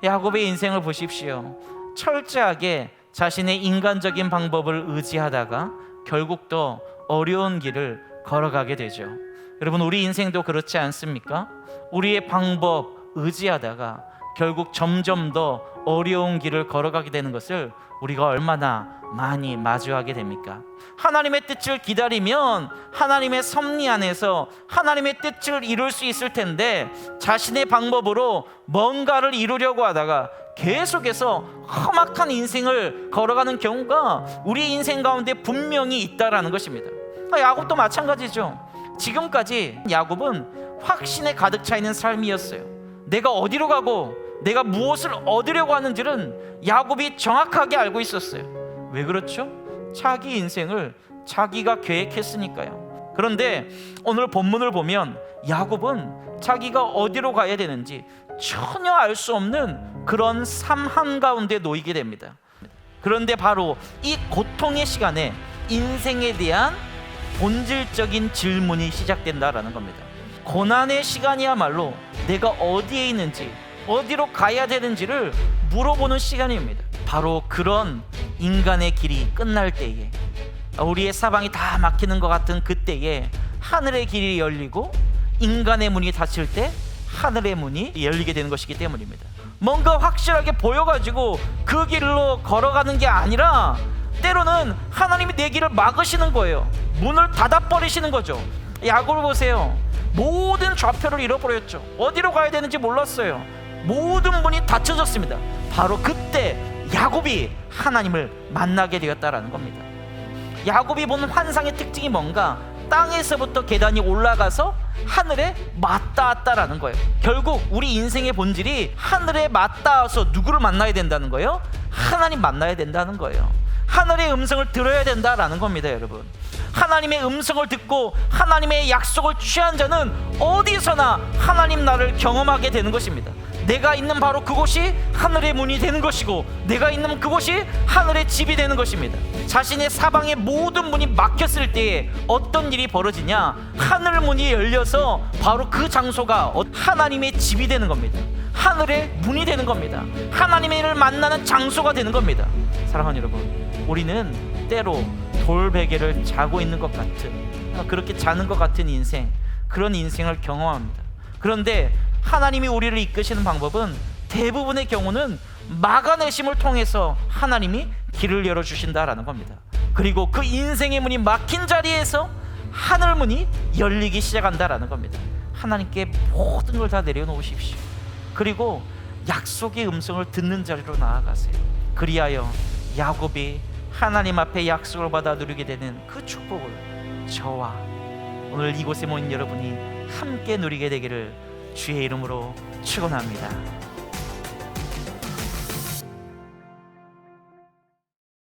야곱의 인생을 보십시오. 철저하게 자신의 인간적인 방법을 의지하다가 결국 더 어려운 길을 걸어가게 되죠. 여러분, 우리 인생도 그렇지 않습니까? 우리의 방법 의지하다가 결국 점점 더 어려운 길을 걸어가게 되는 것을 우리가 얼마나 많이 마주하게 됩니까? 하나님의 뜻을 기다리면 하나님의 섭리 안에서 하나님의 뜻을 이룰 수 있을 텐데, 자신의 방법으로 뭔가를 이루려고 하다가 계속해서 험악한 인생을 걸어가는 경우가 우리 인생 가운데 분명히 있다라는 것입니다. 야곱도 마찬가지죠. 지금까지 야곱은 확신에 가득 차 있는 삶이었어요. 내가 어디로 가고 내가 무엇을 얻으려고 하는지는 야곱이 정확하게 알고 있었어요. 왜 그렇죠? 자기 인생을 자기가 계획했으니까요. 그런데 오늘 본문을 보면 야곱은 자기가 어디로 가야 되는지 전혀 알 수 없는 그런 삶 한가운데 놓이게 됩니다. 그런데 바로 이 고통의 시간에 인생에 대한 본질적인 질문이 시작된다라는 겁니다. 고난의 시간이야말로 내가 어디에 있는지, 어디로 가야 되는지를 물어보는 시간입니다. 바로 그런 인간의 길이 끝날 때에, 우리의 사방이 다 막히는 것 같은 그때에 하늘의 길이 열리고 인간의 문이 닫힐 때 하늘의 문이 열리게 되는 것이기 때문입니다. 뭔가 확실하게 보여가지고 그 길로 걸어가는 게 아니라 때로는 하나님이 내 길을 막으시는 거예요. 문을 닫아버리시는 거죠. 야곱을 보세요. 모든 좌표를 잃어버렸죠. 어디로 가야 되는지 몰랐어요. 모든 문이 닫혀졌습니다. 바로 그때 야곱이 하나님을 만나게 되었다라는 겁니다. 야곱이 본 환상의 특징이 뭔가? 땅에서부터 계단이 올라가서 하늘에 맞닿았다라는 거예요. 결국 우리 인생의 본질이 하늘에 맞닿아서 누구를 만나야 된다는 거예요? 하나님 만나야 된다는 거예요. 하늘의 음성을 들어야 된다라는 겁니다, 여러분. 하나님의 음성을 듣고 하나님의 약속을 취한 자는 어디서나 하나님 나를 경험하게 되는 것입니다. 내가 있는 바로 그곳이 하늘의 문이 되는 것이고, 내가 있는 그곳이 하늘의 집이 되는 것입니다. 자신의 사방의 모든 문이 막혔을 때에 어떤 일이 벌어지냐? 하늘 문이 열려서 바로 그 장소가 하나님의 집이 되는 겁니다. 하늘의 문이 되는 겁니다. 하나님을 만나는 장소가 되는 겁니다. 사랑하는 여러분, 우리는 때로 돌베개를 자고 있는 것 같은, 그렇게 자는 것 같은 인생, 그런 인생을 경험합니다. 그런데 하나님이 우리를 이끄시는 방법은 대부분의 경우는 막아내심을 통해서 하나님이 길을 열어주신다라는 겁니다. 그리고 그 인생의 문이 막힌 자리에서 하늘 문이 열리기 시작한다라는 겁니다. 하나님께 모든 걸 다 내려놓으십시오. 그리고 약속의 음성을 듣는 자리로 나아가세요. 그리하여 야곱이 하나님 앞에 약속을 받아 누리게 되는 그 축복을 저와 오늘 이곳에 모인 여러분이 함께 누리게 되기를 주의 이름으로 축원합니다.